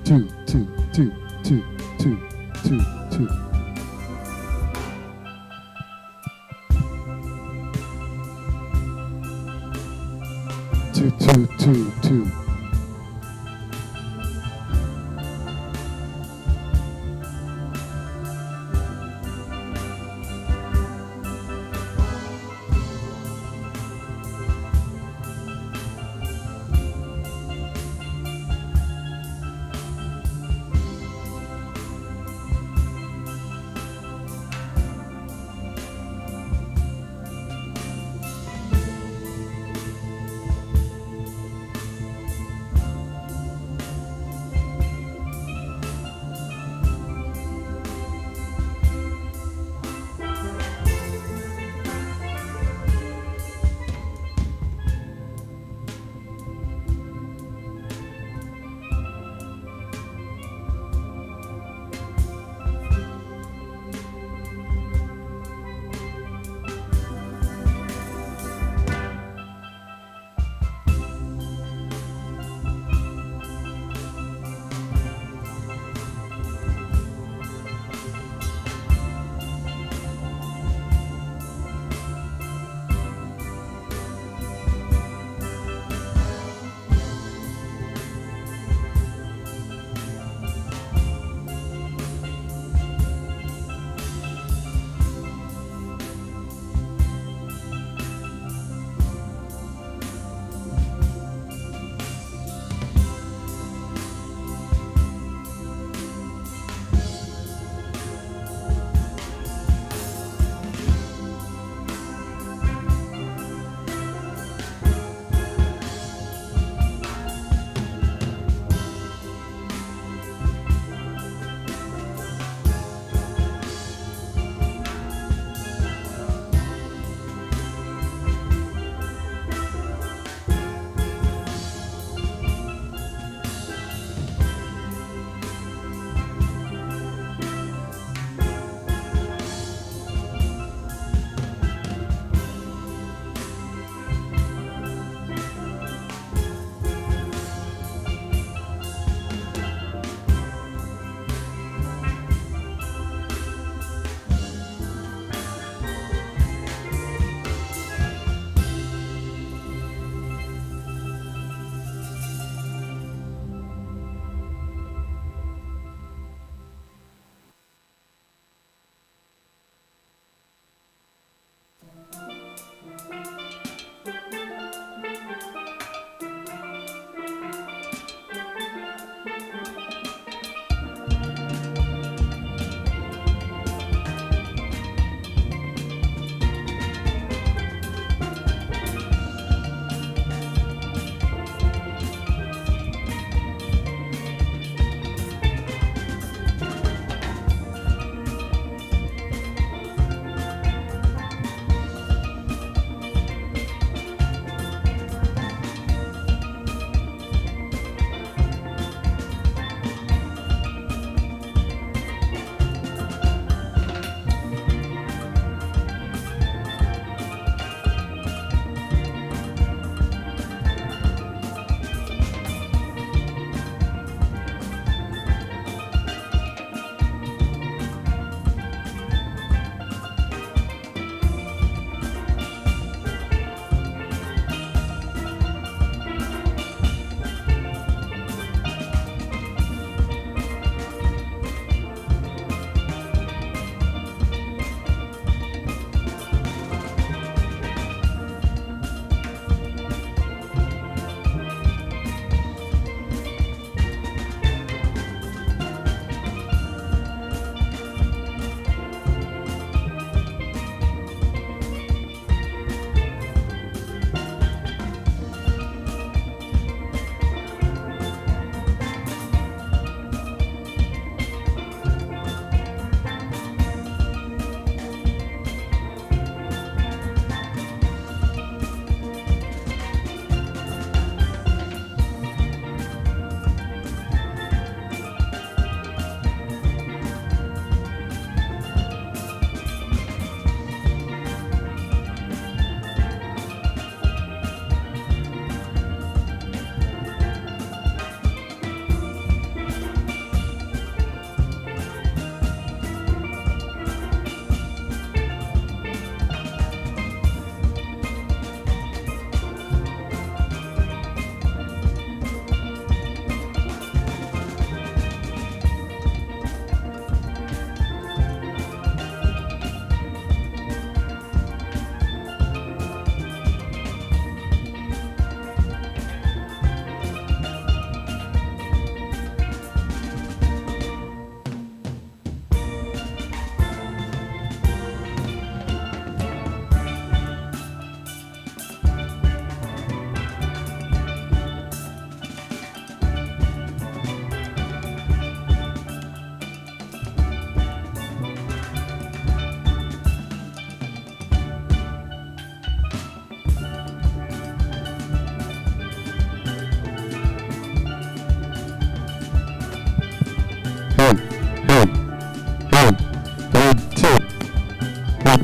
two, two, two, two, two, two, two. Two, two, two, two.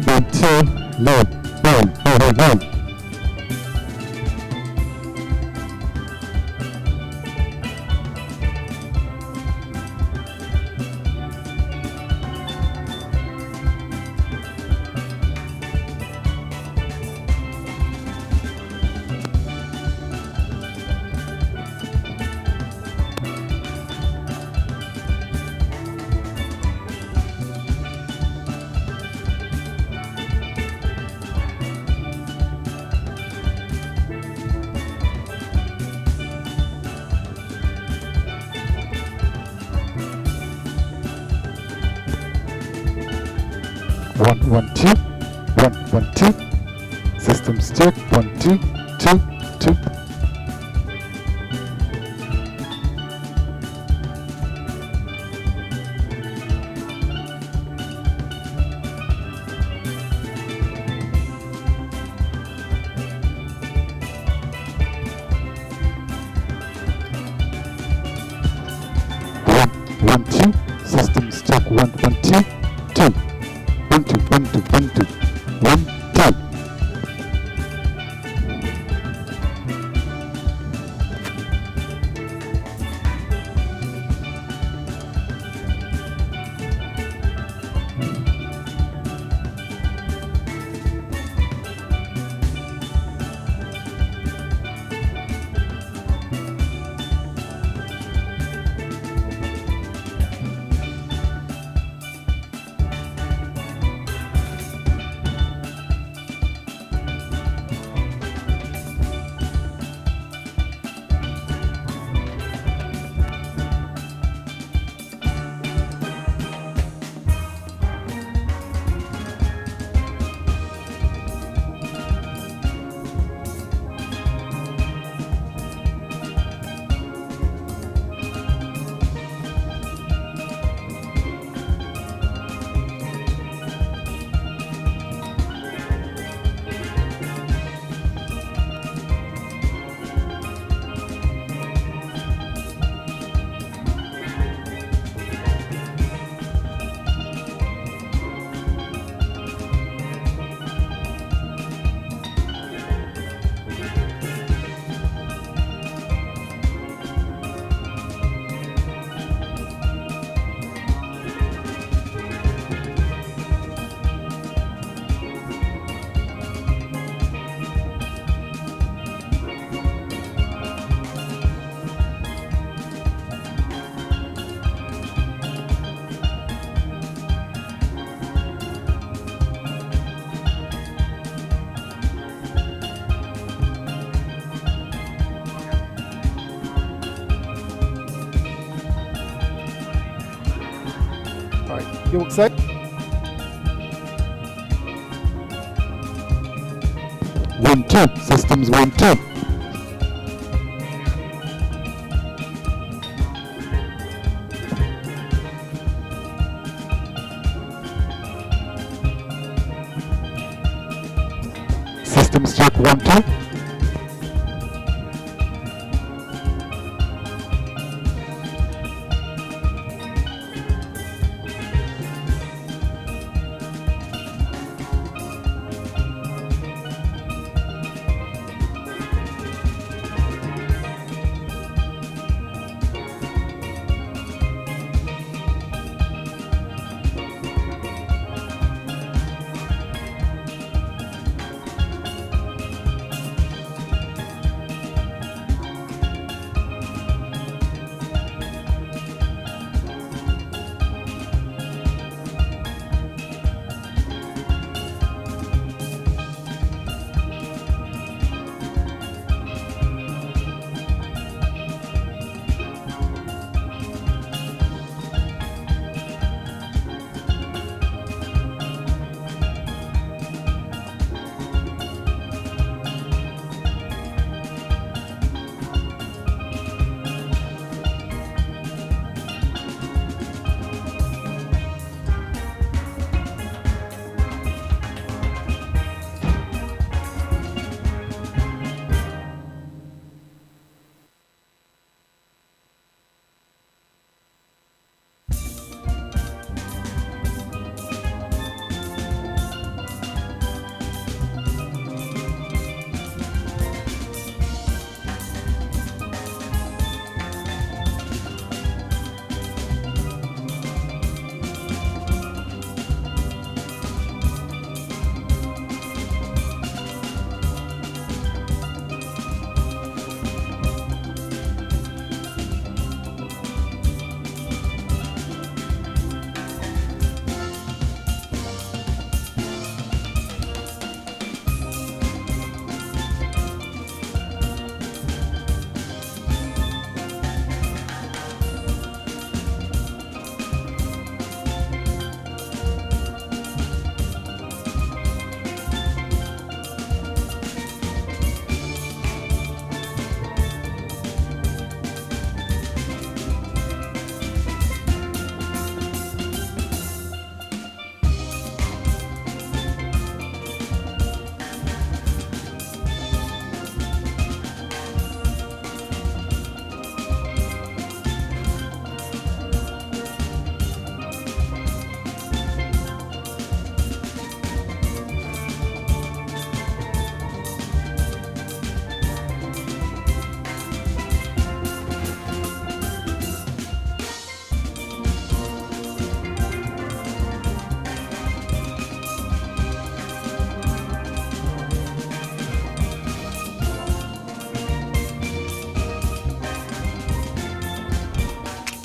1, 2, load, load. 1, 1, 2, 1, 1, 2. Systems check. 1, 2, 2, 2. One, two. Systems check. 1, 1, 2, 2. 1, 2, 1, 2, 1, 2. 1, 2. Alright, you set? 1, 2. Systems 1, 2. Systems check. 1, 2.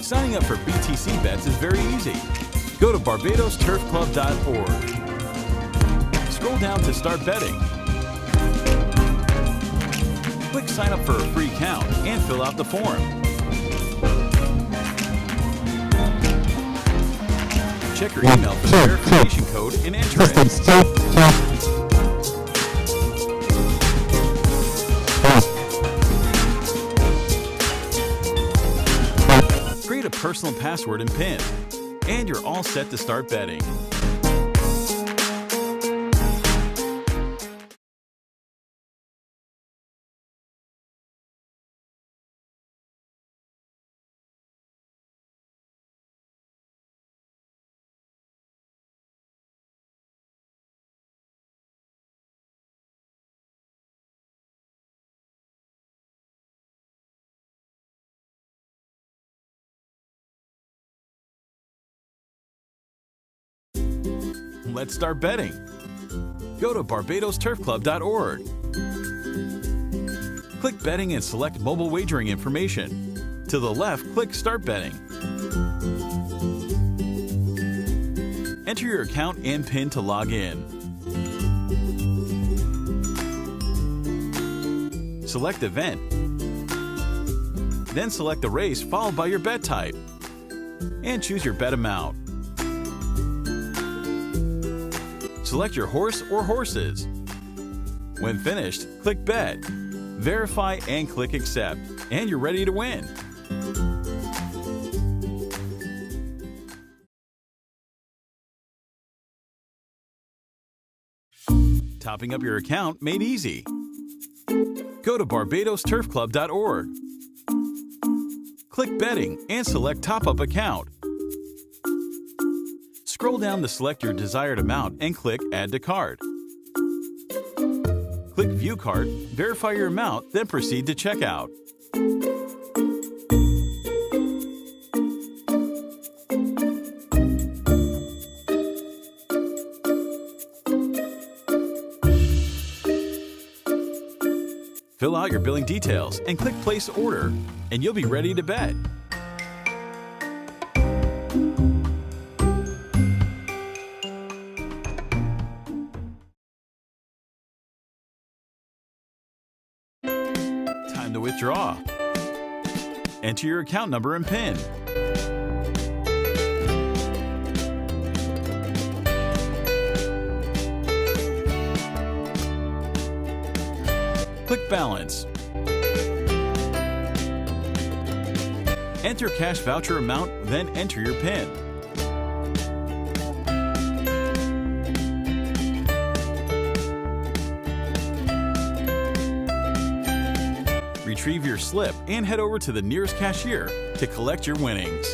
Signing up for BTC bets is very easy. Go to barbadosturfclub.org. Scroll down to Start Betting. Click Sign up for a free account and fill out the form. Check your email for the verification code and enter it. Create a personal password and PIN, and you're all set to start betting. Let's start betting. Go to barbadosturfclub.org. Click Betting and select Mobile Wagering Information. To the left, click Start Betting. Enter your account and PIN to log in. Select Event. Then select the race followed by your bet type. And choose your bet amount. Select your horse or horses. When finished, click Bet, verify, and click Accept, and you're ready to win. Topping up your account made easy. Go to barbadosturfclub.org. Click Betting and select Top Up Account. Scroll down to select your desired amount and click Add to Cart. Click View Cart, verify your amount, then proceed to checkout. Fill out your billing details and click Place Order, and you'll be ready to bet. Time to withdraw. Enter your account number and PIN. Click Balance. Enter cash voucher amount, then enter your PIN. Retrieve your slip and head over to the nearest cashier to collect your winnings.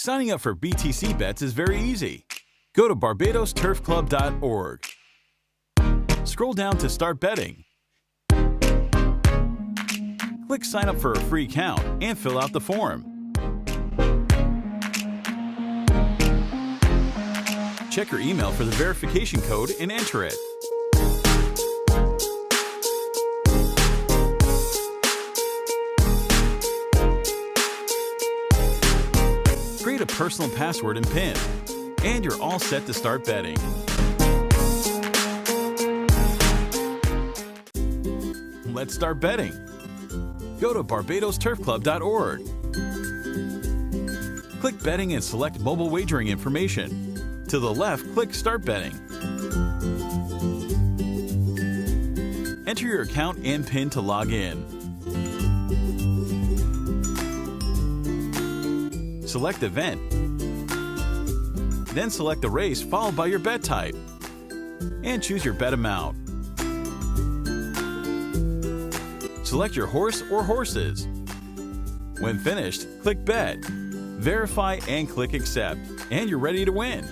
Signing up for BTC bets is very easy. Go to barbadosturfclub.org. Scroll down to Start Betting. Click Sign Up for a free account and fill out the form. Check your email for the verification code and enter it. Create a personal password and PIN, and you're all set to start betting. Let's start betting. Go to barbadosturfclub.org. Click Betting and select Mobile Wagering Information. To the left, click Start Betting. Enter your account and PIN to log in. Select Event. Then select the race followed by your bet type. And choose your bet amount. Select your horse or horses. When finished, click Bet, verify, and click Accept, and you're ready to win.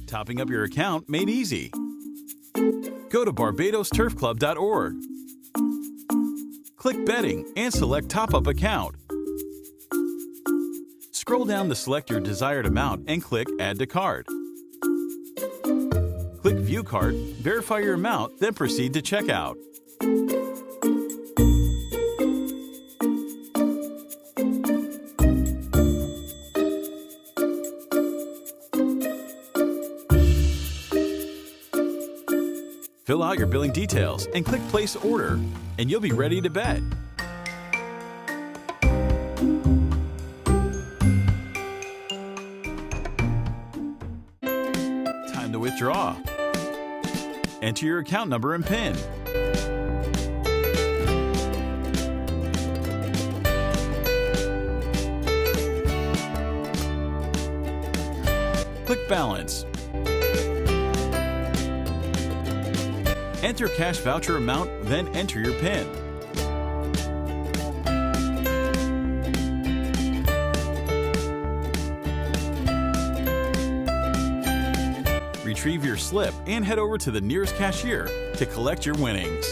Topping up your account made easy. Go to barbadosturfclub.org. Click Betting and select Top Up Account. Scroll down to select your desired amount and click Add to Cart. Click View Cart, verify your amount, then proceed to checkout. Fill out your billing details and click Place Order, and you'll be ready to bet. Time to withdraw. Enter your account number and PIN. Click Balance. Enter cash voucher amount, then enter your PIN. Retrieve your slip and head over to the nearest cashier to collect your winnings.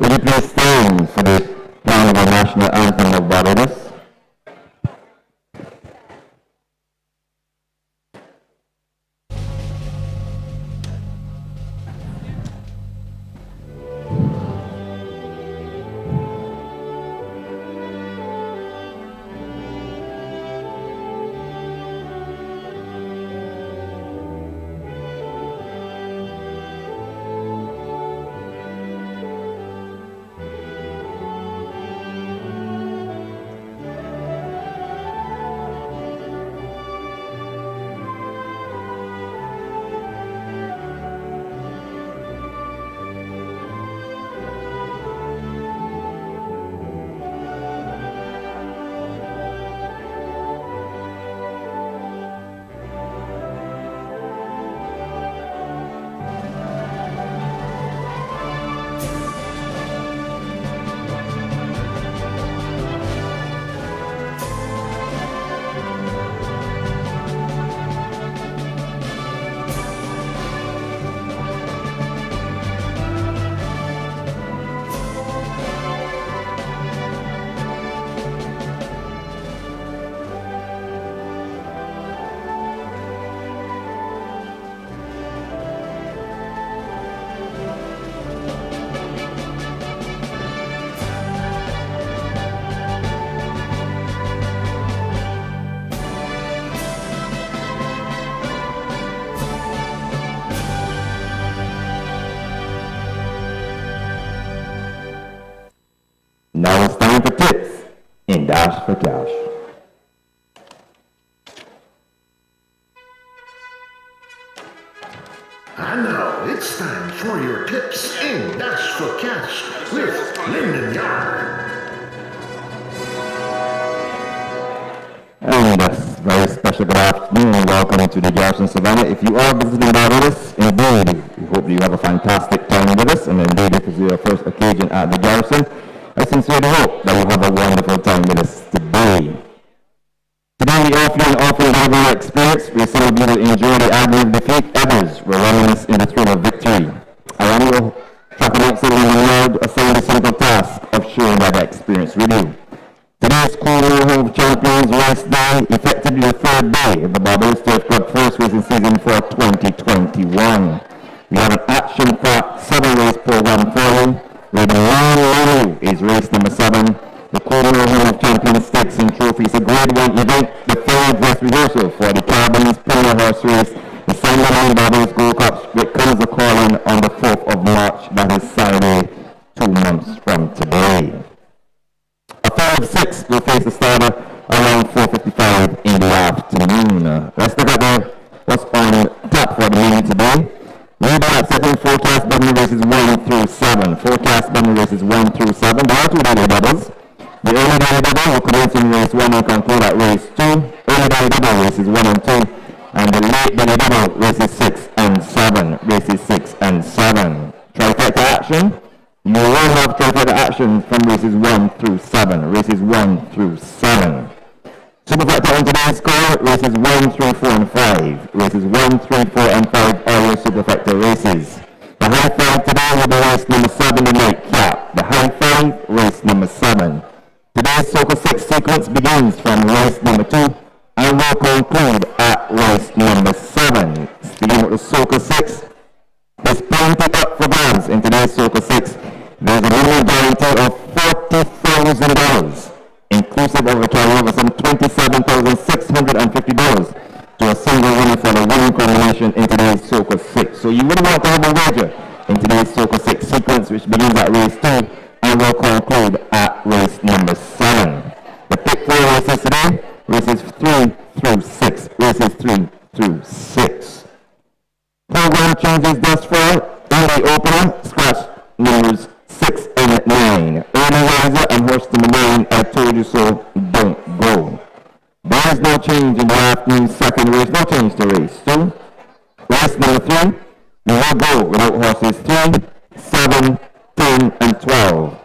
Would you please stand for the playing of the national anthem of Barbados? Now it's time for tips in Dash for Cash. And now it's time for your tips in Dash for Cash with Lyndon Yard. And a very special good afternoon and welcome to the Garrison Savannah. If you are visiting Barbados, indeed, we hope you have a fantastic time with us, and indeed if this is your first occasion at the Garrison, I sincerely hope that you have a wonderful time with us today. Today we offer an incredible experience. We celebrate and enjoy the agony of defeat. Others were running us in the thrill of victory. I am your traffic officer in the Lord assigned the simple task of sharing that experience with you. Today's Cool Home Champions Race Day, effectively the third day of the Barbados Turf Club first racing season for 2021. We have an action-packed 7-race program for you. Where the long is race number 7, the Coronal Home of Champions Stakes and Trophies, a grade 1 event, the third dress rehearsal for the Carbons Premier Horse Race, the Sandaland Barbados Gold Cup, which comes a calling on the 4th of March, that is Saturday, 2 months from today. A third of 6 will face the starter around 4:55 in the afternoon. Let's look at what's on tap for the meeting today. We're back setting forecast button races 1 through 7. Forecast button races 1 through 7. There are 2 daily doubles. The early daily double will commence in race 1 and conclude at race 2. Early daily double races 1 and 2. And the late daily double races 6 and 7. Races 6 and 7. Trifecta action. You will have trifecta action from races 1 through 7. Races 1 through 7. Superfecta on today's score, races 1, 3, 4, and 5. Races 1, 3, 4, and 5 are your Superfecta races. The high five today will be race number 7, the nightcap. The high five, race number 7. Today's Soca 6 sequence begins from race number 2 and will conclude at race number 7. Speaking with the Soca 6, there's plenty up for grabs in today's Soca 6. There's a minimum guarantee of $40,000. Inclusive of a carryover some $27,650 to a single winner for the winning combination in today's Soca 6. So you would want to have a wager in today's Soca 6 sequence, which begins at race 2 and will conclude at race number 7. The pick 4 races today, races 3 through 6. Races 3 through 6. Program changes thus far. In the opener, scratch numbers 6 and 9. Early riser and horse number 9, I told you so, don't go. There is no change in the afternoon second race, no change to race 2. Race number 3, we will go without horses 3, 7, 10, and 12.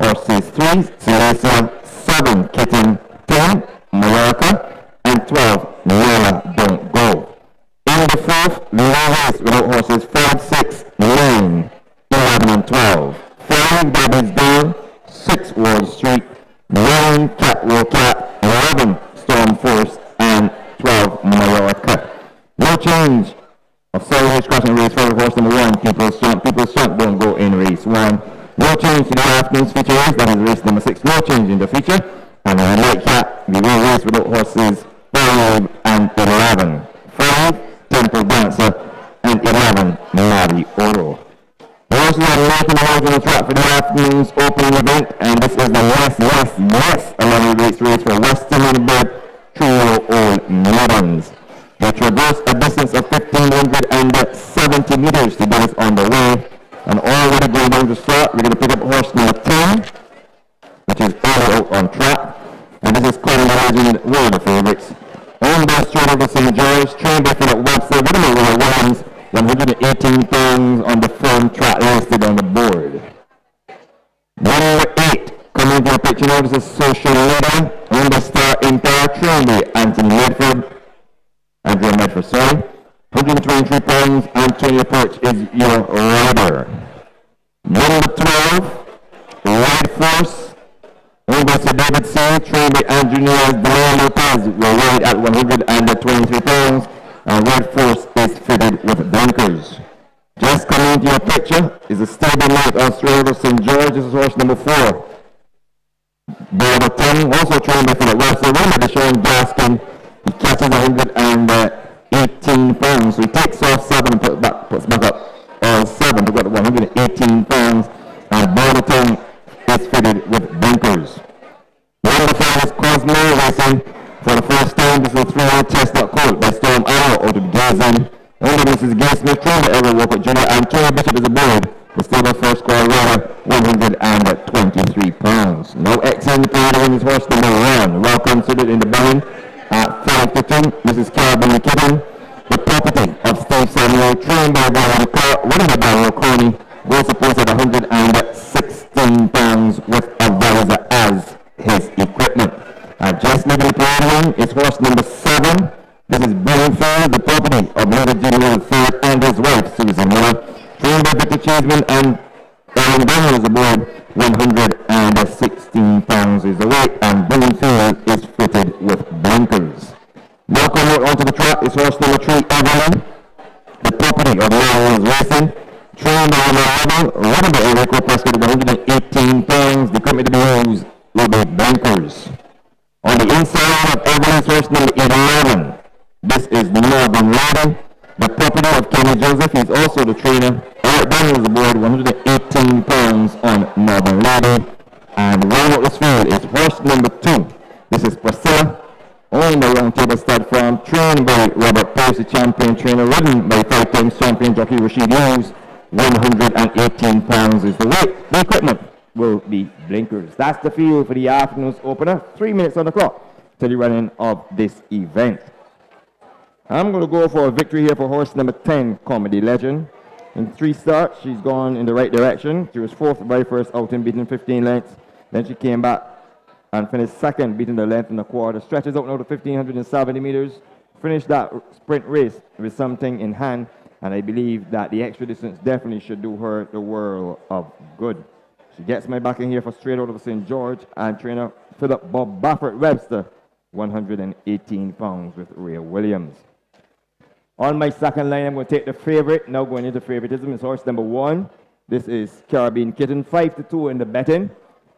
Horses 3, Celestia, 7, Kitten, 10, Mallorca, and 12, Nala, don't go. In the 4th, we will race without horses 5, 6, 9, 11, and 12. 5, that is Cat, 11 Storm Force, and 12 Mallorca. No change of Solid Crossing race for horse number 1, People's Champ. People's Champ don't go in race 1. No change to the afternoon's feature race, that is race number 6. No change in the feature. And the Light Cat, we will race without horses 5 and 11. 5, Temple Dancer, and 11, Navi Oro. The horses are making the rounds on the track for the afternoon's opening event, and this is the last 11 race for Western Bird Trio Old Maidens. They traverse a distance of 1,570 meters to get us on the way. And already going down to start, we're going to pick up horse number 10, which is early out on track. And this is Colin Legend, one of the favorites. Owned by Straight Over St. George, trained by Philip Webster, with him over Williams, 118 pounds on the firm track listed on the board. Number 8, coming to a picture now, this is Social Leader, owned by Star Empire, trained by Andrew Medford, sorry. 123 pounds, Antonio Perch is your rider. Number 12, Ride Force, owned by Sir David C., trained by Andrew Delay Lopez, will ride at 123 pounds, and Ride Force is fitted with blinkers. Just coming into your picture is a stable mate of Straight Over St. George. This is horse number 4. Number 10, also trained by Philip Webster, run by Sean Gaskin. He catches 118 pounds, so he takes off 7 and puts back up 7 to get 118 pounds, and Border 10 is fitted with blinkers. Number 5 is Cosmo Racing. For the first time, this is a 3-year test colt by Storm Arrow out of Gazen. Only this is Gay Smith, trained by Edward Walker Jr., and Tony Bishop is aboard. The stable first score rider, 123 pounds. No X in the period is horse number 1. Well considered in the building at 5 to 2. This is Carabin Kitten, the property of Steve Samuel, trained by Brian Carr, winning by Barrow Coney, goal supports at 116 pounds with a visor as his equipment. Just leaving the podium is horse number 7. This is Bloomfield, the property of Miller Jr. III and his wife, Susan Miller, trained by Victor Cheeseman, and Aaron Daniel is aboard. 116 pounds is the weight, and Bloomfield is fitted with blinkers. Now coming out onto the track is horse number 3, Evelyn, the property of Lawrence Racing, trained by number 11, running by Enrico Prescott at 118 pounds. The company to be used will be blinkers. On the inside of Evelyn's horse number 11, this is Northern Lady, the property of Kenny Joseph. He's also the trainer. Eric Daniel is aboard, 118 pounds on Northern Lady. And round out this field is horse number 2. This is Priscilla, owned by Round Table Stud Farm, trained by Robert Pierce, the champion trainer, ridden by 5 times champion jockey Rashid Hughes. 118 pounds is the weight. The equipment will be blinkers. That's the field for the afternoon's opener. 3 minutes on the clock to the running of this event. I'm going to go for a victory here for horse number 10, Comedy Legend. In 3 starts, she's gone in the right direction. She was 4th the very first outing, beating 15 lengths. Then she came back and finished 2nd, beating the length and a quarter. Stretches out now to 1,570 meters. Finished that sprint race with something in hand. And I believe that the extra distance definitely should do her the world of good. She gets my back in here for Straight Out of St. George, and trainer Philip Bob Baffert Webster, 118 pounds with Ray Williams. On my second line, I'm going to take the favorite. Now going into favoritism is horse number 1. This is Caribbean Kitten, 5 to 2 in the betting.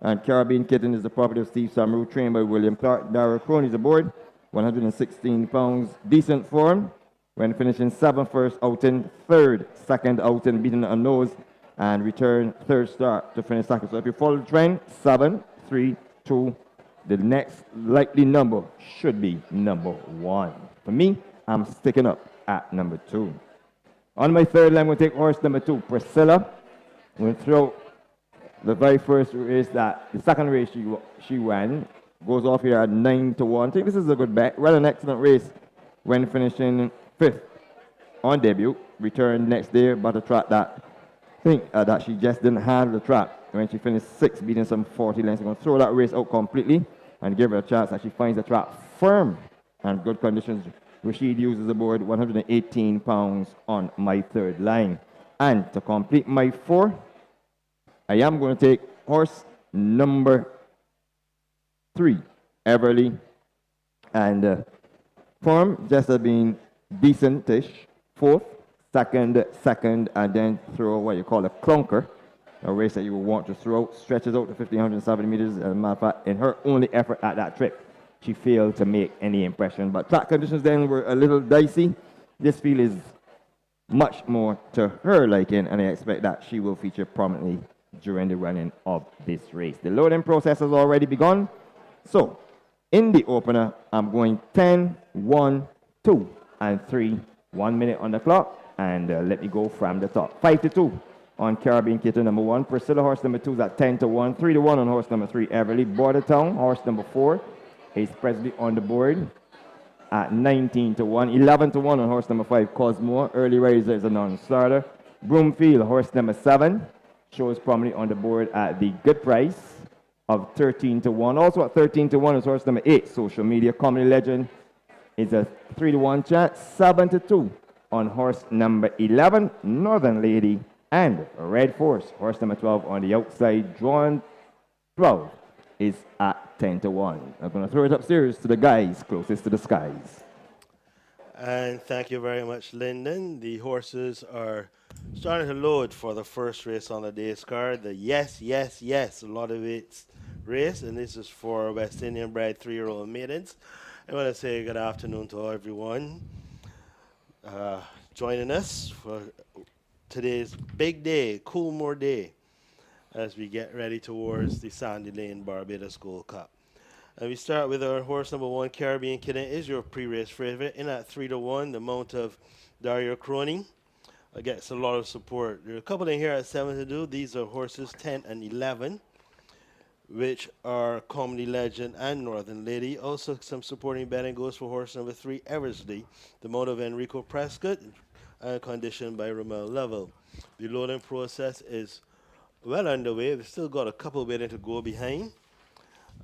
And Caribbean Kitten is the property of Steve Samaru, trained by William Clark. Darrell Cronies aboard, 116 pounds, decent form. When finishing 7th first outing, 3rd second outing, beating a nose, and return 3rd start to finish 2nd. So if you follow the trend, 7, 3, 2, the next likely number should be number 1. For me, I'm sticking up at number 2. On my third line, I'm going to take horse number 2, Priscilla. I'm going to throw the very first race the second race she ran. Goes off here at 9 to 1. I think this is a good bet. Ran an excellent race when finishing 5th on debut. Returned next day, but a track that I think that she just didn't have the track. When she finished 6th, beating some 40 lengths. I'm going to throw that race out completely and give her a chance that she finds the track firm and good conditions. Rashid uses aboard, 118 pounds on my third line. And to complete my 4, I am going to take horse number 3, Everly, and form just has been decentish. Fourth, second, and then throw what you call a clunker, a race that you will want to throw, stretches out to 1,570 meters. As a matter of fact, in her only effort at that trip, she failed to make any impression. But track conditions then were a little dicey. This field is much more to her liking, and I expect that she will feature prominently during the running of this race. The loading process has already begun. So, in the opener, I'm going 10, 1, 2, and 3. 1 minute on the clock, and let me go from the top. 5 to 2 on Caribbean Kitten number 1. Priscilla, horse number 2 is at 10 to 1. 3 to 1 on horse number 3, Everly. Bordertown, horse number 4, is presently on the board at 19 to 1. 11 to 1 on horse number 5, Cosmo. Early Riser is a non-starter. Broomfield, horse number 7, shows prominently on the board at the good price of 13 to 1. Also at 13 to 1 is horse number 8, Social Media. Comedy Legend is a 3 to 1 chance. 7 to 2 on horse number 11, Northern Lady. And Red Force, horse number 12 on the outside, drawn 12, is at 10 to 1. I'm going to throw it upstairs to the guys closest to the skies. And thank you very much, Lyndon. The horses are starting to load for the first race on the day's card. The Yes, Yes, Yes, a lot of it's race, and this is for West Indian bred 3-year-old maidens. I want to say good afternoon to everyone joining us for today's big day, Coolmore Day, as we get ready towards the Sandy Lane Barbados Gold Cup. And we start with our horse number 1, Caribbean Kitten, is your pre-race favorite. In at 3 to 1, the mount of Dario Crony gets a lot of support. There are a couple in here at 7 to 2. These are horses 10 and 11. Which are Comedy Legend and Northern Lady. Also, some supporting betting goes for horse number 3, Eversley, the mount of Enrico Prescott, and conditioned by Ramel Lovell. The loading process is well underway. We've still got a couple waiting to go behind.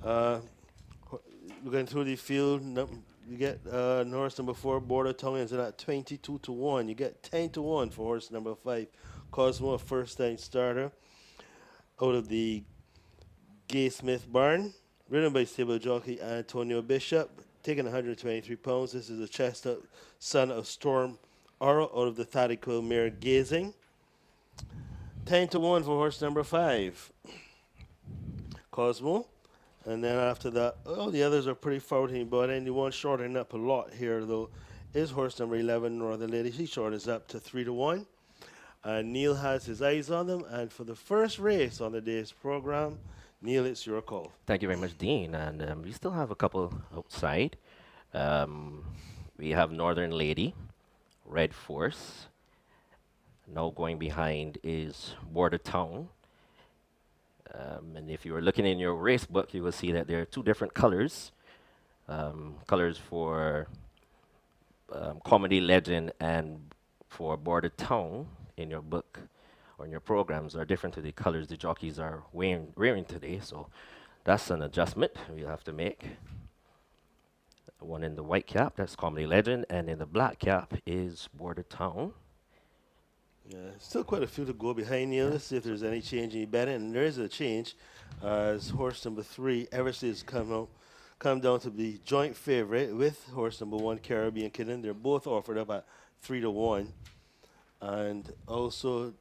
Looking through the field, you get horse number 4, Bordertown, is at 22 to 1. You get 10 to 1 for horse number 5, Cosmo, a first-time starter. Out of the Gay Smith Barn, ridden by stable jockey Antonio Bishop, taking 123 pounds. This is a chestnut son of Storm Aura out of the Thadical mare Gazing. 10 to 1 for horse number 5, Cosmo. And then after that, all the others are pretty faulty, but anyone shortening up a lot here, though, is horse number 11, Northern Lady. She shortens up to 3 to 1. And Neil has his eyes on them. And for the first race on the day's program, Neil, it's your call. Thank you very much, Dean. And we still have a couple outside. We have Northern Lady, Red Force. Now going behind is Bordertown. And if you were looking in your race book, you will see that there are 2 different colors. Colors for Comedy Legend and for Bordertown in your book or in your programs are different to the colors the jockeys are wearing today. So that's an adjustment we'll have to make. One in the white cap, that's Comedy Legend, and in the black cap is Bordertown. Yeah, still quite a few to go behind Neil. Let's see if there's any change in betting. And there is a change as horse number 3, Eversley, has come down to the joint favorite with horse number 1, Caribbean Kitten. They're both offered up at 3 to 1. And also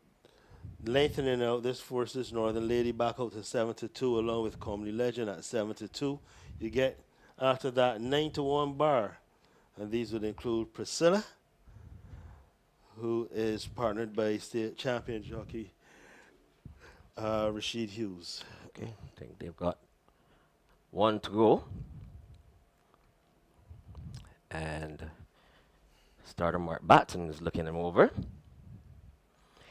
lengthening out this force's Northern Lady back out to 7 to 2, along with Comedy Legend at 7 to 2. You get after that 9 to 1 bar, and these would include Priscilla, who is partnered by state champion jockey Rashid Hughes. Okay, I think they've got 1 to go. And starter Mark Batson is looking them over.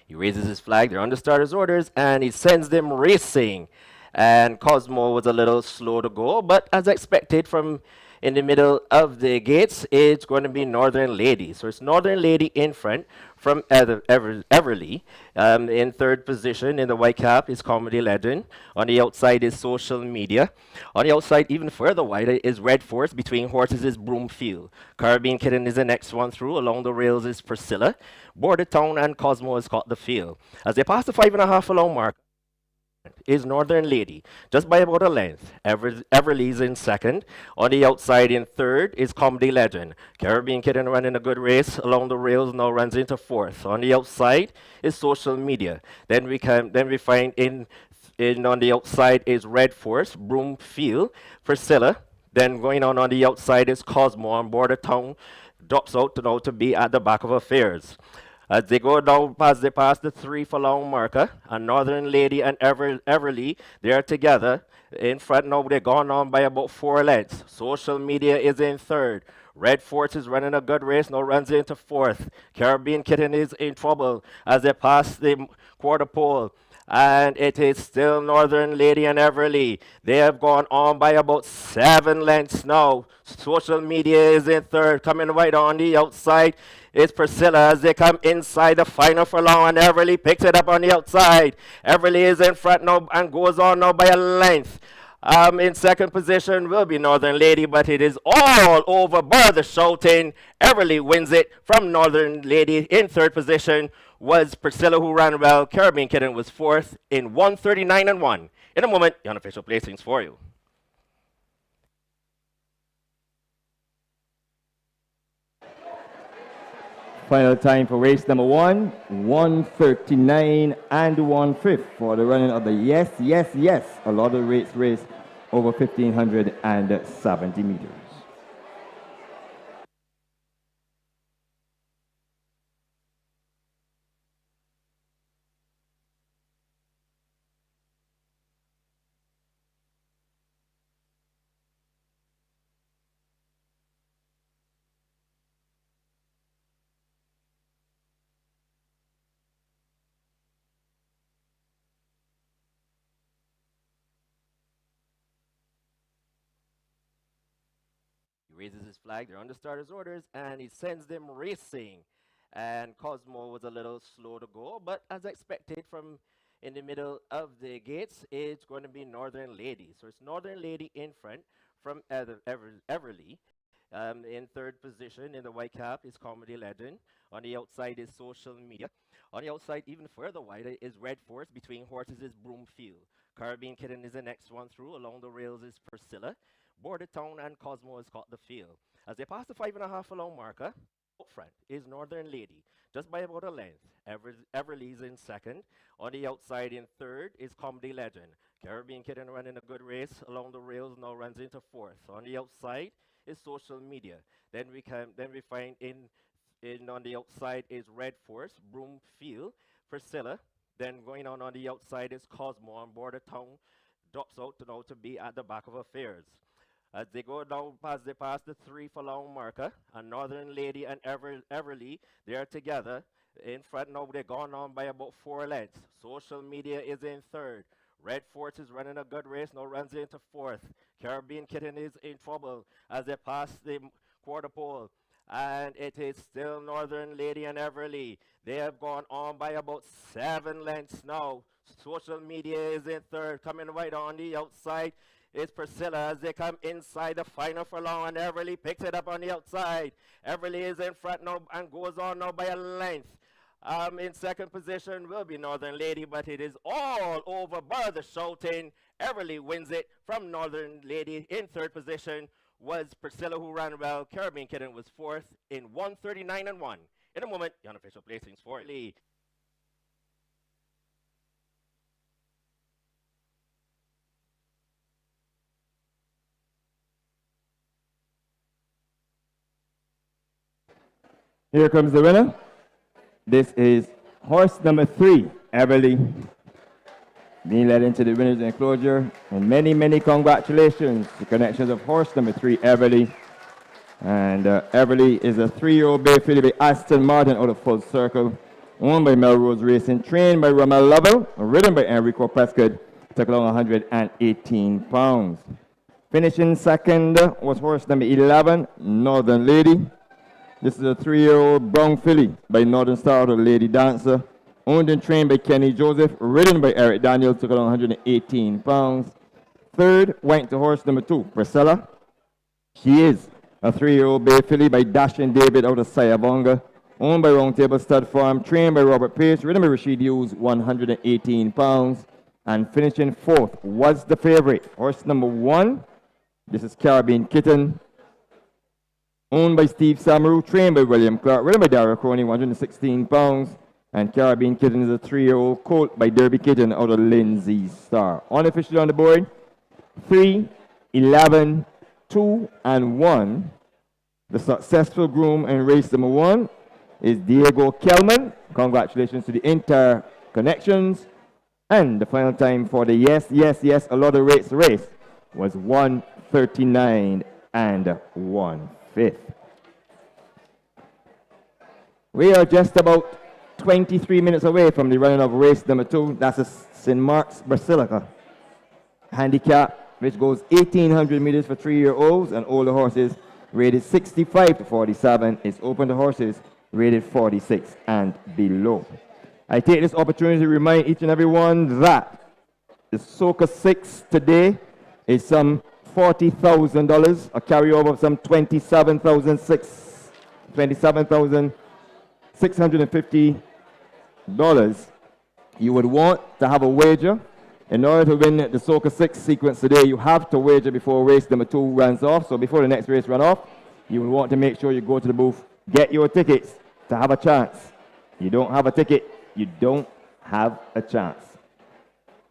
He raises his flag, they're under starter's orders, and he sends them racing. And Cosmo was a little slow to go, but as expected from in the middle of the gates, it's going to be Northern Lady. So it's Northern Lady in front from Everly. In third position in the white cap is Comedy Legend. On the outside is Social Media. On the outside, even further wider, is Red Force. Between horses is Broomfield. Caribbean Kitten is the next one through. Along the rails is Priscilla. Bordertown and Cosmo has caught the field. As they pass the 5.5 furlong mark, is Northern Lady, just by about a length. Everly's in second. On the outside in third is Comedy Legend. Caribbean Kitten running a good race along the rails, now runs into fourth. On the outside is Social Media. Then we find in on the outside is Red Force, Broomfield, Priscilla. Then going on the outside is Cosmo on Border Town, drops out to now to be at the back of affairs. As they go down they pass the 3 furlong marker, and Northern Lady and Everly, they are together. In front now, they're gone on by about 4 lengths. Social Media is in third. Red Force is running a good race, now runs into fourth. Caribbean Kitten is in trouble as they pass the quarter pole. And it is still Northern Lady and Everly. They have gone on by about 7 lengths now. Social Media is in third, coming right on the outside. It's Priscilla as they come inside the final furlong, and Everly picks it up on the outside. Everly is in front now and goes on now by a length. In second position will be Northern Lady, but it is all over by the shouting. Everly wins it from Northern Lady. In third position was Priscilla, who ran well. Caribbean Kitten was fourth in 139 and 1. In a moment, the unofficial placings for you. Final time for race number 1, 139 and 1/5 for the running of the Yes, Yes, Yes, a lot of race over 1,570 meters. Raises his flag, they're on the starter's orders, and he sends them racing. And Cosmo was a little slow to go, but as expected from in the middle of the gates, it's going to be Northern Lady. So it's Northern Lady in front from Everly. In third position in the white cap is Comedy Legend. On the outside is Social Media. On the outside, even further wider, is Red Force. Between horses is Broomfield. Caribbean Kitten is the next one through. Along the rails is Priscilla. Border Town and Cosmo has caught the field. As they pass the 5.5 furlong marker, up front is Northern Lady, just by about a length. Everly's in second. On the outside in third is Comedy Legend. Caribbean Kitten running a good race along the rails, now runs into fourth. On the outside is Social Media. Then we find in on the outside is Red Force, Broomfield, Priscilla. Then going on the outside is Cosmo on Border Town, drops out to now to be at the back of affairs. As they go down they pass the 3 furlong marker, and Northern Lady and Everly, they are together. In front now, they're gone on by about 4 lengths. Social Media is in third. Red Force is running a good race, now runs into fourth. Caribbean Kitten is in trouble as they pass the quarter pole. And it is still Northern Lady and Everly. They have gone on by about 7 lengths now. Social Media is in third, coming right on the outside. It's Priscilla as they come inside the final furlong, and Everly picks it up on the outside. Everly is in front now and goes on now by a length. In second position will be Northern Lady, but it is all over by the shouting. Everly wins it from Northern Lady. In third position was Priscilla, who ran well. Caribbean Kitten was fourth in 139 and 1. In a moment, the unofficial placings for Lee. Here comes the winner. This is horse number 3, Everly, being led into the winner's enclosure. And many, many congratulations to connections of horse number 3, Everly. And Everly is a 3-year-old bay filly by Aston Martin out of Full Circle, owned by Melrose Racing, trained by Rommel Lovell, ridden by Enrico Prescott, took along 118 pounds. Finishing second was horse number 11, Northern Lady. This is a 3-year-old brown filly by Northern Star, the Lady Dancer, owned and trained by Kenny Joseph, ridden by Eric Daniels, took along 118 pounds. Third went to horse number 2, Priscilla. She is a 3-year-old bay filly by Dashing David out of Sayabonga, owned by Roundtable Stud Farm, trained by Robert Pace, ridden by Rashid Hughes, 118 pounds. And finishing fourth was the favorite, horse number 1. This is Caribbean Kitten, owned by Steve Samaru, trained by William Clark, ridden by Dara Crony, 116 pounds. And Caribbean Kitten is a 3-year-old colt by Derby Kitten out of Lindsay Star. Unofficially on the board, 3, 11, 2, and 1. The successful groom in race number 1 is Diego Kelman. Congratulations to the entire connections. And the final time for the yes, a lot of race was 1:39 and 1/5. We are just about 23 minutes away from the running of race number 2. That's a St. Mark's Basilica handicap, which goes 1,800 meters for 3-year-olds and older horses rated 65 to 47. It's open to horses rated 46 and below. I take this opportunity to remind each and everyone that the Soca 6 today is some $40,000, a carryover of some $27,650. You would want to have a wager. In order to win the Soca 6 sequence today, you have to wager before race number 2 runs off. So before the next race runs off, you will want to make sure you go to the booth, get your tickets to have a chance. You don't have a ticket, you don't have a chance.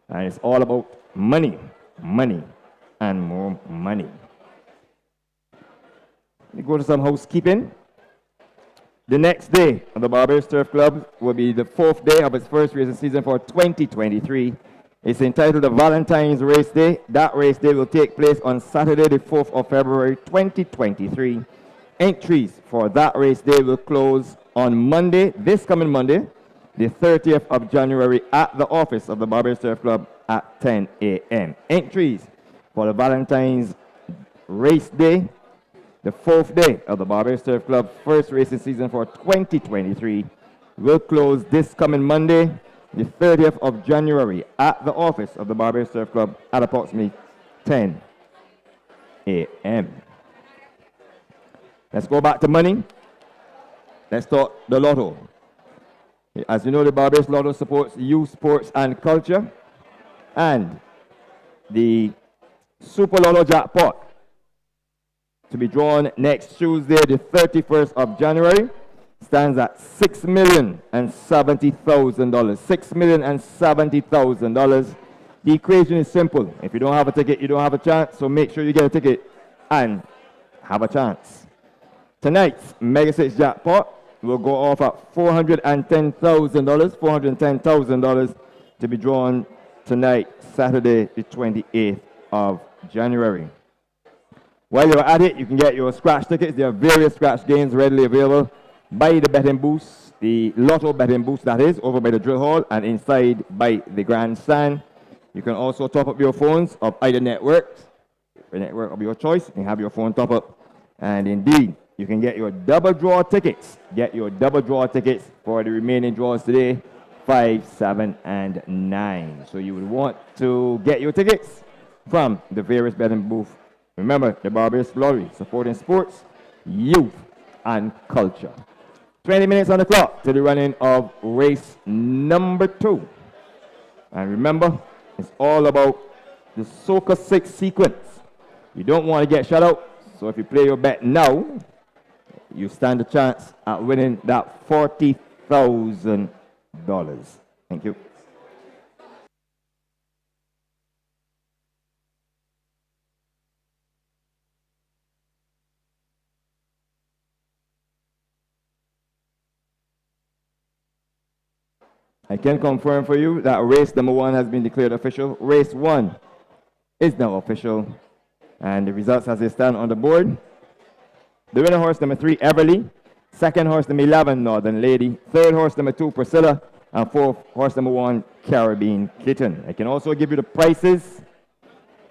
And it's all about money, money, and more money. We go to some housekeeping. The next day of the Barbados Turf Club will be the 4th day of its first racing season for 2023. It's entitled the Valentine's Race Day. That race day will take place on Saturday, the 4th of February, 2023. Entries for that race day will close on Monday, this coming Monday, the 30th of January, at the office of the Barbados Turf Club at 10 a.m. Entries for the Valentine's Race Day, the 4th day of the Barbados Turf Club first racing season for 2023, will close this coming Monday, the 30th of January, at the office of the Barbados Surf Club at approximately 10 a.m. Let's go back to money. Let's talk the lotto. As you know, the Barbados Lotto supports youth sports and culture. And the Super Lotto jackpot to be drawn next Tuesday, the 31st of January, stands at $6,070,000. $6,070,000. The equation is simple. If you don't have a ticket, you don't have a chance. So make sure you get a ticket and have a chance. Tonight's Mega 6 jackpot will go off at $410,000. $410,000 to be drawn tonight, Saturday, the 28th of January. While you're at it, you can get your scratch tickets. There are various scratch games readily available by the betting booth, the Lotto betting booth, that is, over by the drill hall and inside by the grandstand. You can also top up your phones of either network of your choice, and have your phone top up. And indeed, you can get your double draw tickets. Get your double draw tickets for the remaining draws today, 5, 7, and 9. So you would want to get your tickets from the various betting booths. Remember, the Barbados Lottery, supporting sports, youth, and culture. 20 minutes on the clock to the running of race number 2. And remember, it's all about the Soca 6 sequence. You don't want to get shut out, so if you play your bet now, you stand a chance at winning that $40,000. Thank you. I can confirm for you that race number 1 has been declared official. Race 1 is now official. And the results as they stand on the board. The winner, horse number 3, Everly. Second, horse number 11, Northern Lady. Third, horse number 2, Priscilla. And fourth, horse number 1, Caribbean Kitten. I can also give you the prices.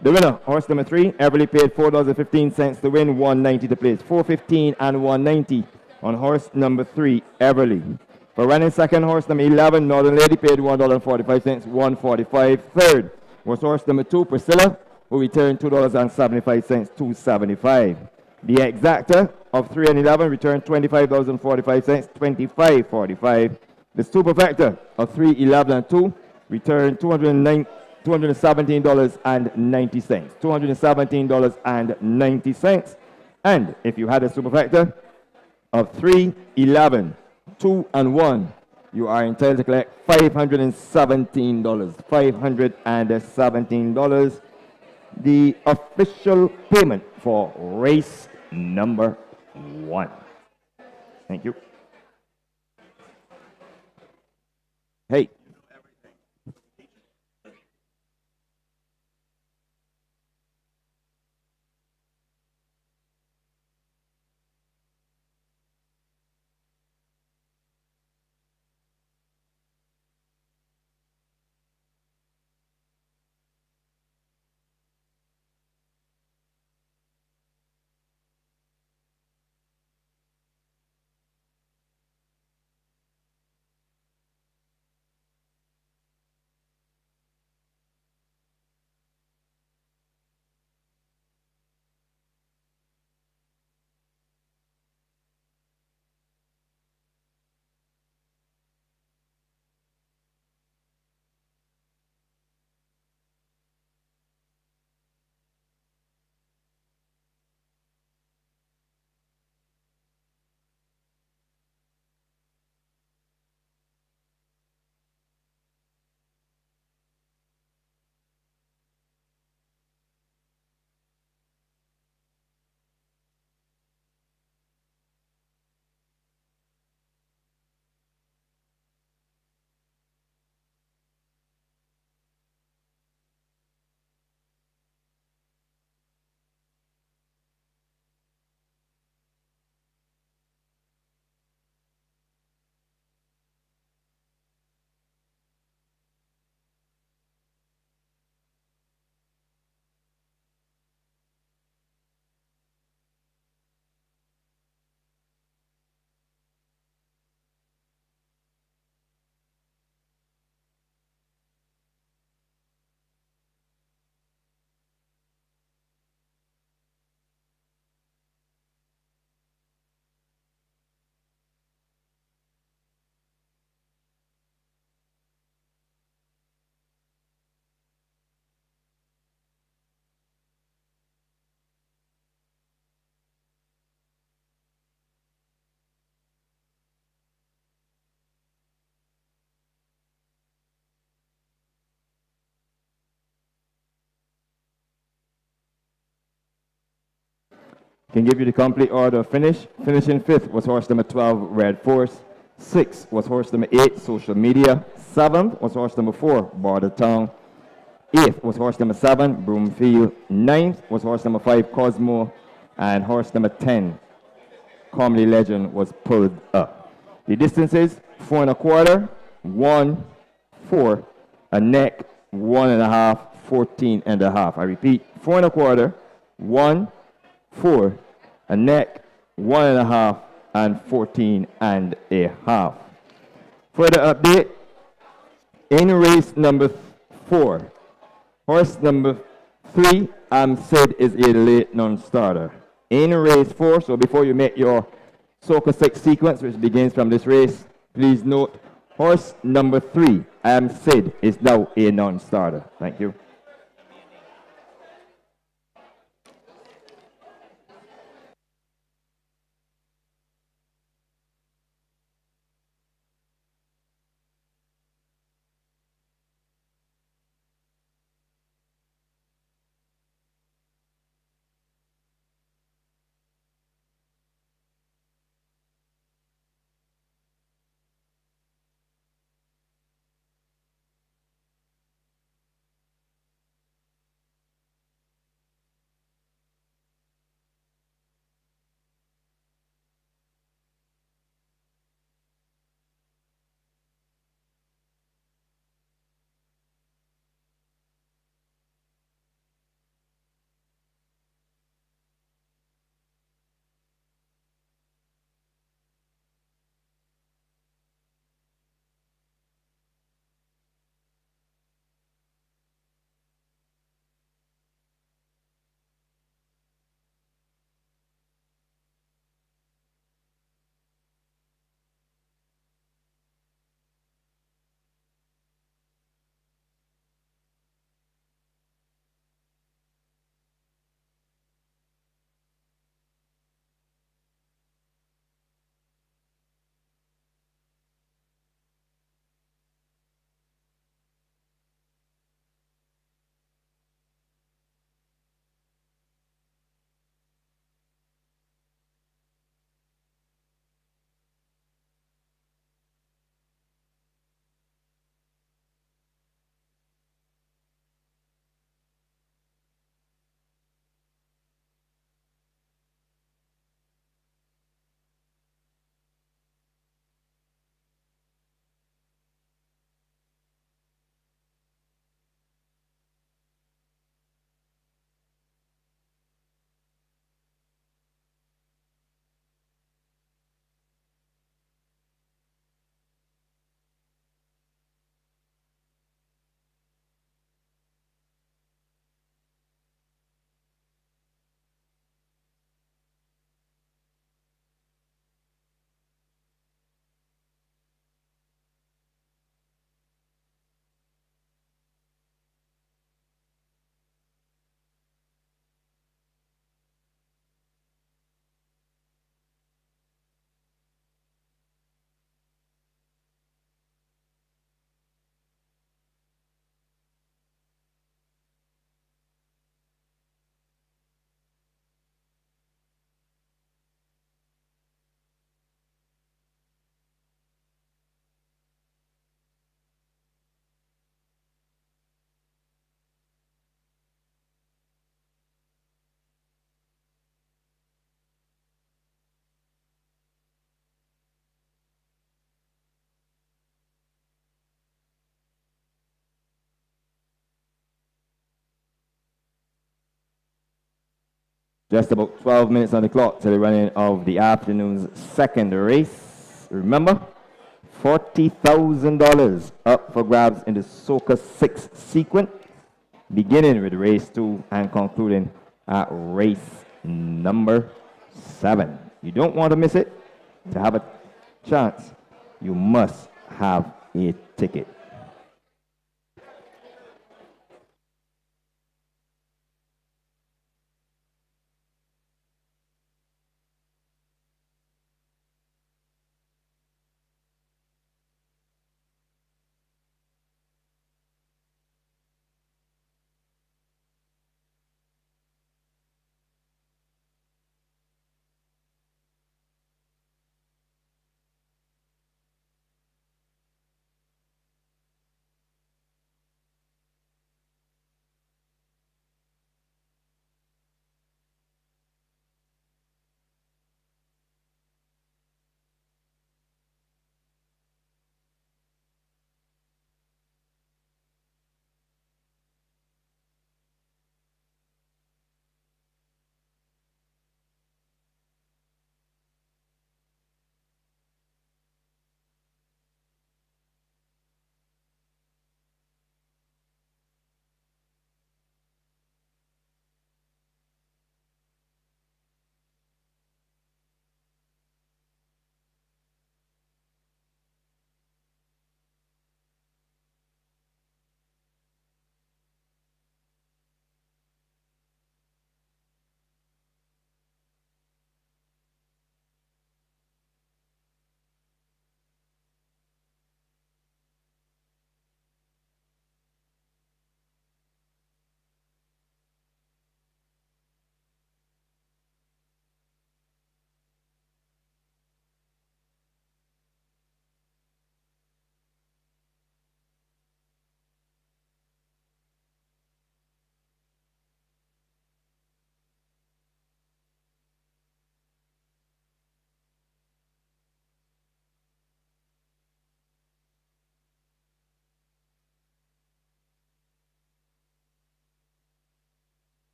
The winner, horse number 3, Everly, paid $4.15 to win, $1.90 to place. $4.15 and $1.90 on horse number 3, Everly. For running second, horse number 11, Northern Lady, paid $1.45, $1.45. Third was horse number 2, Priscilla, who returned $2.75, $2.75. The exacta of 3 and 11 returned $25.45, $25.45. The superfecta of 3, 11, and 2 returned $209 $217.90. $217.90. And if you had a superfecta of 3, 11, 2, and 1, you are entitled to collect $517. $517. The official payment for race number 1. Thank you. Hey. Can give you the complete order of finish. Finishing fifth was horse number 12, Red Force. Sixth was horse number 8, Social Media. Seventh was horse number 4, Border Town. Eighth was horse number 7, Broomfield. Ninth was horse number 5, Cosmo. And horse number 10, Comedy Legend, was pulled up. The distances, 4 and a quarter, 1, 4, a neck, 1.5, 14 and a half. I repeat, 4 and a quarter, 1, 4, a neck, 1.5, and 14 and a half. Further update, in race number 4, horse number 3, said is a late non-starter. In race 4, so before you make your Soca 6 sequence, which begins from this race, please note, horse number 3, said is now a non-starter. Thank you. Just about 12 minutes on the clock to the running of the afternoon's second race. Remember, $40,000 up for grabs in the Soca 6 sequence, beginning with race 2 and concluding at race number 7. You don't want to miss it. To have a chance, you must have a ticket.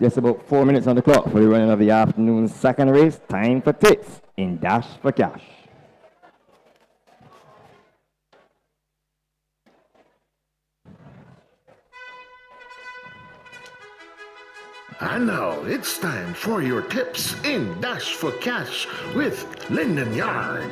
Just about 4 minutes on the clock for the running of the afternoon's second race. Time for tips in Dash for Cash. And now it's time for your tips in Dash for Cash with Lyndon Yard.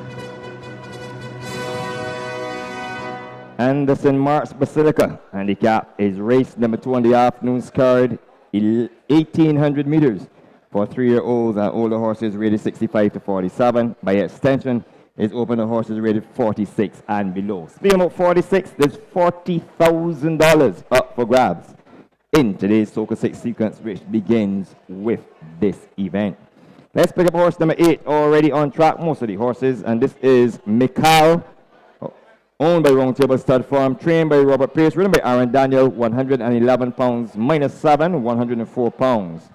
Anderson Marks Basilica handicap is race number 2 on the afternoon's card, 1,800 meters for 3-year-olds and older horses rated 65 to 47. By extension, is open to horses rated 46 and below. Speaking about 46, there's $40,000 up for grabs in today's Soca 6 sequence, which begins with this event. Let's pick up horse number 8, already on track, most of the horses, and this is Mikal, owned by Roundtable Stud Farm, trained by Robert Pierce, ridden by Aaron Daniel, 111 pounds, minus 7, 104 pounds.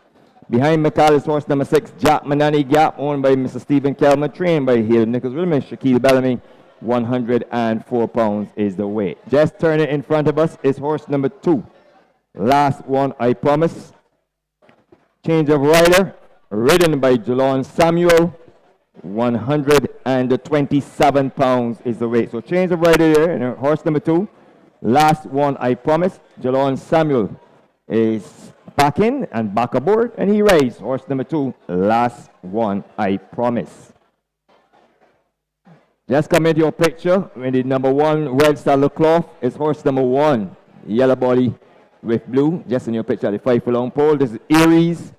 Behind Mikal is horse number 6, Jack Manani Gap, owned by Mr. Stephen Kelman, trained by Hayden Nichols, ridden by Shaquille Bellamy, 104 pounds is the weight. Just turning in front of us is horse number 2. Last one, I promise. Change of rider, ridden by Jalon Samuel, 127 pounds is the weight. So change of rider there, and horse number 2. Last one, I promise. Jalon Samuel is back in and back aboard, and he rides horse number 2. Last one, I promise. Just come into your picture when the number 1 red saddle cloth is horse number 1, yellow body with blue. Just in your picture at the 5 furlong pole. This is Aries,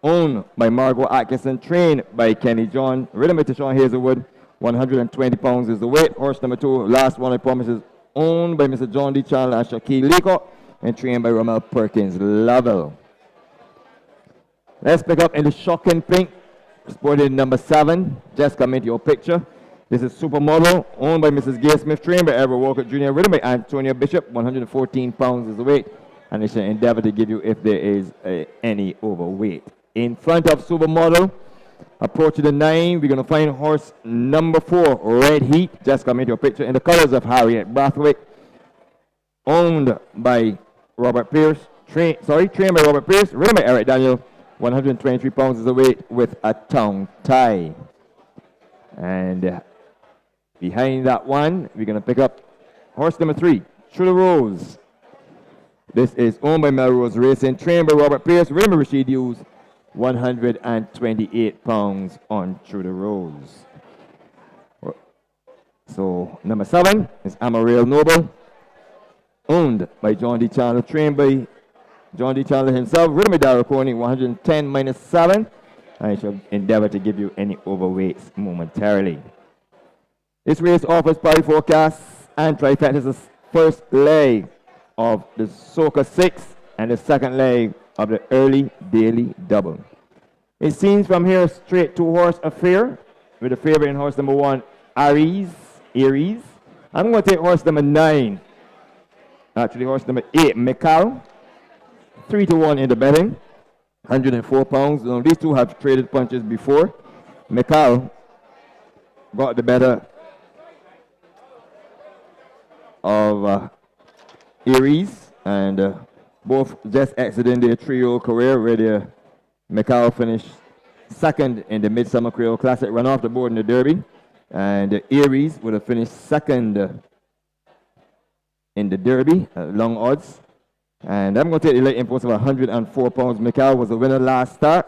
owned by Margot Atkinson, trained by Kenny John, ridden by Tishon Hazelwood, 120 pounds is the weight. Horse number 2, last one I promise, is owned by Mr. John D. Chandler and Shaquille Leacock, and trained by Romel Perkins Lovell. Let's pick up in the shocking pink, sported number 7, just come into your picture. This is Supermodel, owned by Mrs. Gay Smith, trained by Everett Walker Jr., ridden by Antonio Bishop, 114 pounds is the weight, and they shall endeavor to give you if there is any overweight. In front of Supermodel, approaching the 9, we're going to find horse number 4, Red Heat. Just come into your picture in the colors of Harriet Brathwaite, owned by Robert Pierce, trained by Robert Pierce, ridden by Eric Daniel, 123 pounds is the weight with a tongue tie. And behind that one, we're going to pick up horse number 3, True the Rose. This is owned by Melrose Racing, trained by Robert Pierce, ridden by Rashid Hughes, 128 pounds on Through the Rose. So number 7 is Amarillo Noble, owned by John D. Chandler, trained by John D. Chandler himself, ridden by Darryl Coney, 110 minus 7. I shall endeavor to give you any overweights momentarily. This race offers party forecasts and trifectas, the first leg of the Soca 6 and the second leg of the early daily double. It seems from here straight to horse affair with the favorite in horse number 1, Aries. I'm going to take horse number 9. Actually, horse number 8, Mikal. 3-1 in the betting. 104 pounds. Now, these two have traded punches before. Mikal got the better of Aries, and both just exiting their trio career, where Mikal finished second in the Midsummer Creole Classic, run off the board in the Derby, and Aries would have finished second in the Derby, long odds. And I'm going to take the late impulse of 104 pounds. Mikal was the winner last start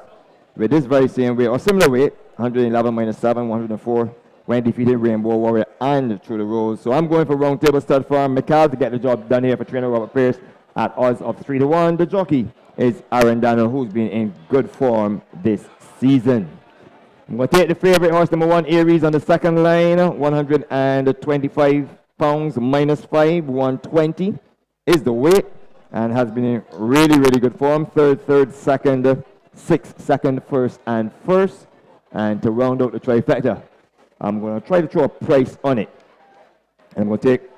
with this very same weight, or similar weight, 111 minus 7, 104, when defeated Rainbow Warrior and Through the Rose. So I'm going for Roundtable Stud Farm, Mikal, to get the job done here for trainer Robert Pierce at odds of 3-1. The jockey is Aaron Daniel, who's been in good form this season. I'm going to take the favorite horse number 1, Aries, on the second line, 125 pounds minus 5, 120 is the weight, and has been in really, really good form. Third, second, sixth, second, first, and first. And to round out the trifecta, I'm going to try to throw a price on it. And I'm going to take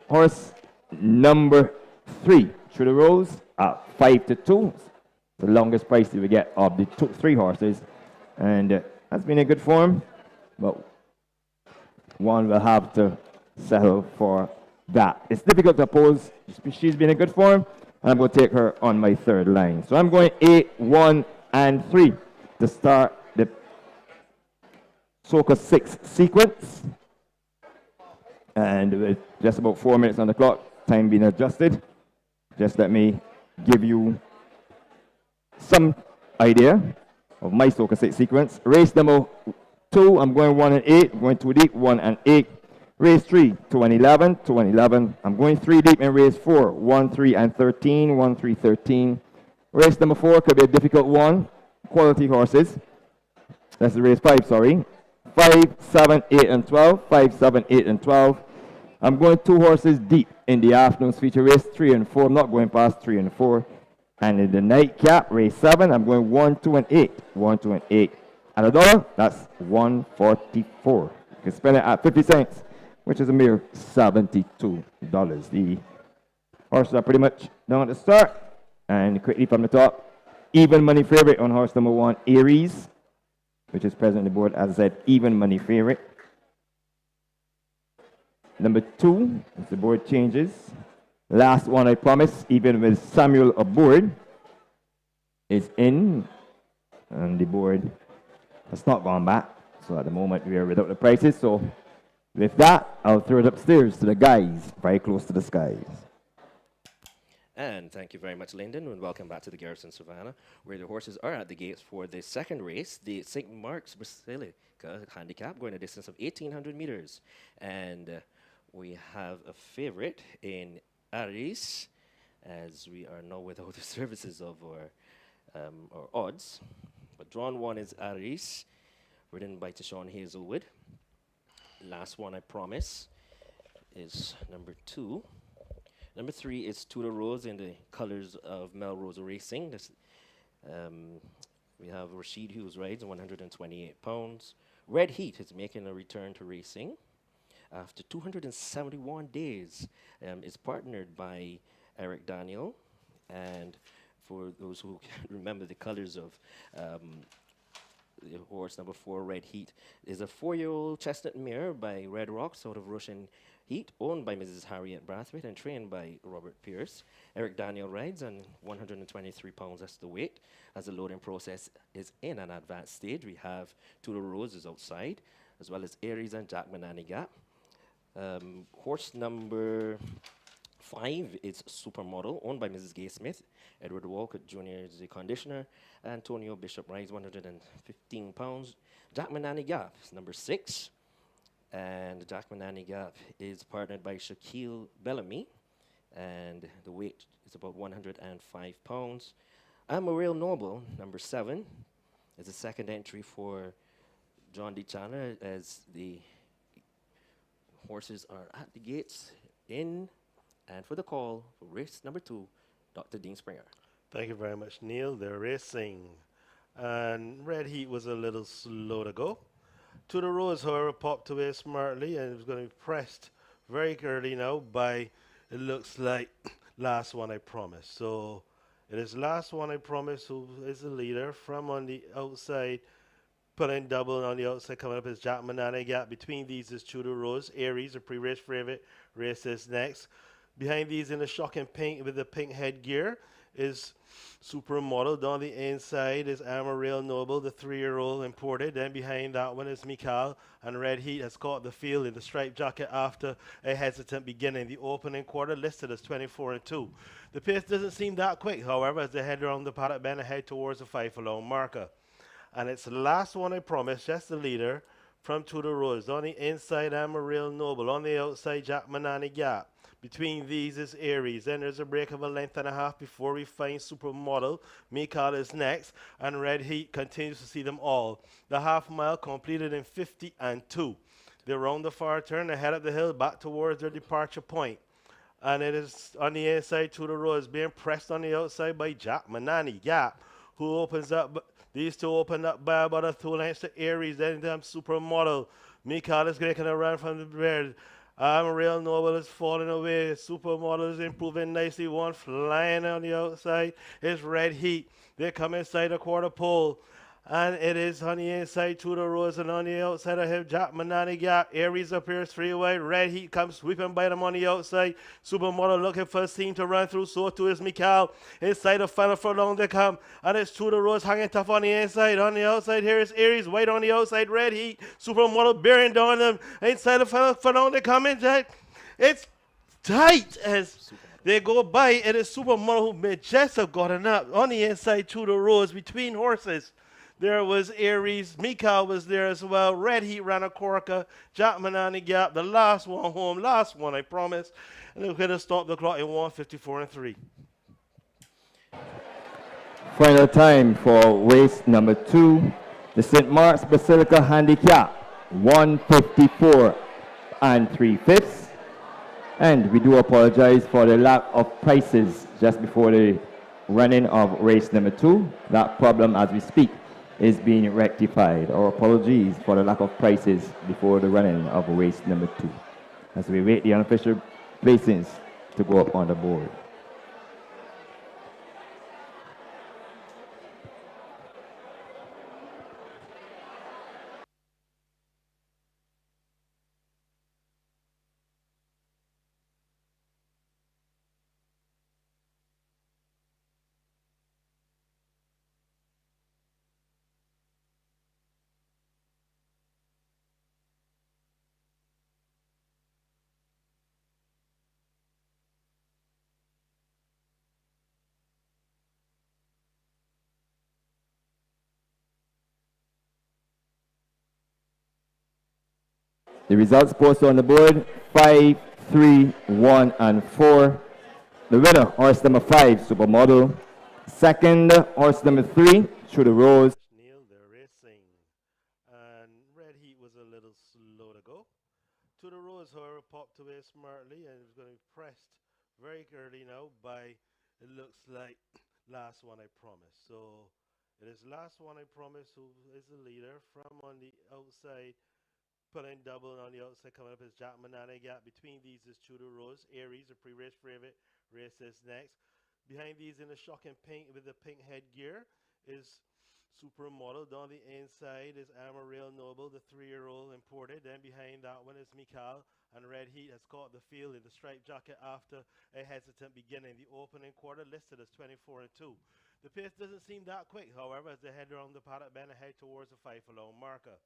horse number 3, Through the Rose, at 5-2. The longest price that we get of the 3 horses. And has been in good form, but one will have to settle for that. It's difficult to oppose. She's been in good form, And I'm going to take her on my third line. So I'm going 8, 1, and 3 to start the Soca 6 sequence. And with just about 4 minutes on the clock, time being adjusted, just let me give you some idea of my Soca 6 sequence. Race number 2, I'm going 1 and 8, I'm going 2 deep, 1 and 8. Race 3, 2 and 11, 2 and 11. I'm going 3 deep in race 4, 1, 3 and 13, 1, 3, 13. Race number 4 could be a difficult one. Quality horses. That's the race 5, sorry. 5, 7, 8, and 12. 5, 7, 8, and 12. I'm going 2 horses deep in the afternoon's feature race, 3 and 4. I'm not going past 3 and 4. And in the nightcap, race 7, I'm going 1, 2, and 8. 1, 2, and 8. And a dollar, that's 144. You can spend it at 50 cents, which is a mere $72. The horses are pretty much down at the start. And quickly from the top, even money favorite on horse number 1, Aries, which is present on the board, as I said, even money favorite. Number 2, as the board changes. Last one, I promise, even with Samuel aboard, is in. And the board has not gone back. So at the moment, we are without the prices. So with that, I'll throw it upstairs to the guys, very close to the skies. And thank you very much, Lyndon, and welcome back to the Garrison Savannah, where the horses are at the gates for the second race, the St. Mark's Basilica Handicap, going a distance of 1,800 meters. And we have a favorite in Aris, as we are now without the services of our odds. But drawn 1 is Aris, ridden by Tishon Hazelwood. Last one, I promise, is number 2. Number 3 is Tudor Rose in the colors of Melrose Racing. We have Rashid Hughes rides 128 pounds. Red Heat is making a return to racing after 271 days. Is partnered by Eric Daniel. And for those who can remember the colors of the horse number 4, Red Heat, is a 4-year-old chestnut mare by Red Rocks out of Russian Heat, owned by Mrs. Harriet Brathwaite and trained by Robert Pierce. Eric Daniel rides on 123 pounds, that's the weight. As the loading process is in an advanced stage, we have Tudor Rose is outside, as well as Aries and Jack Manani Gap. Horse number 5 is Supermodel, owned by Mrs. Gay Smith. Edward Walcott Jr. is the conditioner. Antonio Bishop rides 115 pounds. Jack Manani Gap is number 6. And Jack Manani Gap is partnered by Shaquille Bellamy. And the weight is about 105 pounds. Amarillo Noble, number 7, is the second entry for John D. Chandler, as the horses are at the gates in. And for the call for race number 2, Dr. Dean Springer. Thank you very much, Neil. They're racing. And Red Heat was a little slow to go. Tudor Rose, however, popped away smartly and was going to be pressed very early now by, it looks like, Last One I Promise. So it is Last One I Promise who is the leader. From on the outside, putting double on the outside, coming up is Jack Manana Gap. Between these is Tudor Rose. Aries, a pre-race favorite, races next. Behind these in the shocking pink with the pink headgear is Supermodel. Down the inside is Amarillo Noble, the 3-year-old imported. Then behind that one is Mikal, and Red Heat has caught the field in the striped jacket after a hesitant beginning. The opening quarter listed as 24-2. The pace doesn't seem that quick, however, as they head around the paddock bend and head towards the 5-furlong marker. And it's the Last One I Promise, just the leader from Tudor Rose. On the inside, Amarillo Noble. On the outside, Jack Manani Gap. Between these is Aries. Then there's a break of a length and a half before we find Supermodel. Mikal is next, and Red Heat continues to see them all. The half mile completed in 50-2. They round the far turn and head up the hill back towards their departure point. And it is on the inside, Tudor Rose being pressed on the outside by Jack Manani Gap, who opens up. These two open up by about a 2 lengths to Aries. Then them Supermodel. Mikal is making a run from the rear. Amarillo Noble is falling away. Supermodel is improving nicely. One flying on the outside is Red Heat. They come inside the quarter pole. And it is on the inside, Tudor Rose, and on the outside of him, Jack Manani Gap. Aries appears 3 wide. Red Heat comes sweeping by them on the outside. Supermodel looking for a seam to run through. So too is Mikal. Inside the final furlong they come. And it's Tudor Rose hanging tough on the inside. On the outside, here is Aries. White on the outside. Red Heat. Supermodel bearing down them. Inside the final furlong they come in, Jack. It's tight as they go by. It is Supermodel who may just have gotten up. On the inside, Tudor Rose between horses. There was Aries. Mikal was there as well. Red Heat ran a corker. Jack Manani Gap. The last one home. Last one, I promise. And they're going to stop the clock in 1:54.3. Final time for race number 2. The St. Mark's Basilica Handicap. 1:54 3/5. And we do apologize for the lack of prices just before the running of race number 2. That problem as we speak is being rectified. Our apologies for the lack of prices before the running of race number 2 as we wait the unofficial placings to go up on the board. The results posted on the board, 5, 3, 1, and 4. The winner, horse number 5, Supermodel. Second, horse number 3, Tudor Rose. Neil, the racing. And Red Heat was a little slow to go. Tudor Rose, however, popped away smartly and is going to be pressed very early now by, it looks like, Last One I Promise. So it is Last One I Promise who is the leader. From on the outside, putting double on the outside, coming up is Jack Manana Gap. Between these is Tudor Rose. Aries, a pre-race favorite, races next. Behind these in the shocking pink with the pink headgear is Supermodel. Down the inside is Amarillo Noble, the 3-year-old imported. Then behind that one is Mikal. And Red Heat has caught the field in the striped jacket after a hesitant beginning. The opening quarter listed as 24-2. The pace doesn't seem that quick, however, as they head around the paddock bend and head towards the 5-furlong marker.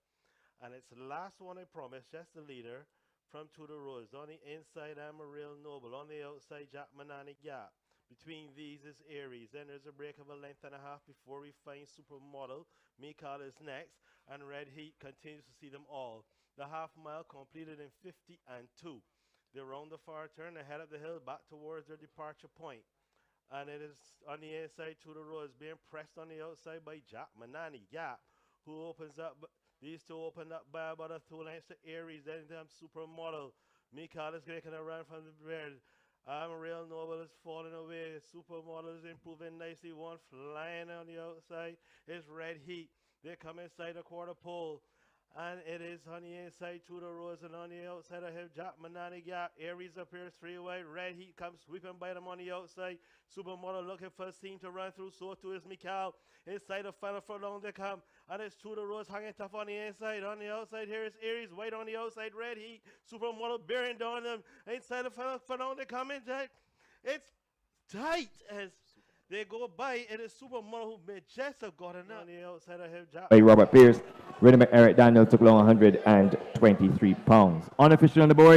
And it's the Last One I Promise, just the leader from Tudor Rose. On the inside, Amarillo Noble. On the outside, Jack Manani Gap. Between these is Aries. Then there's a break of a length and a half before we find Supermodel. Mikal is next. And Red Heat continues to see them all. The half mile completed in 50-2. They round the far turn and head up the hill back towards their departure point. And it is on the inside, Tudor Rose being pressed on the outside by Jack Manani Gap, who opens up. These two open up by about a 2 lengths to Aries, then them Supermodel. Mikal is making a run from the rear. Amarillo Noble is falling away. Supermodel is improving nicely. One flying on the outside is Red Heat. They come inside the quarter pole. And it is on the inside, Tudor Rose, and on the outside of him, Jack Manani Gap. Aries appears 3 wide. Red Heat comes sweeping by them on the outside. Supermodel looking for a seam to run through. So too is Mikal. Inside the final furlong they come. And it's Tudor Rose hanging tough on the inside. On the outside, here is Aries. White on the outside. Red Heat. Supermodel bearing down them. Inside the final furlong they come in, Jack. It's tight as they go by. It is Supermodel who may just have gotten on the outside of him, Jack. By Robert Pierce, Rhythm Eric Daniel took along 123 pounds. Unofficial on the board.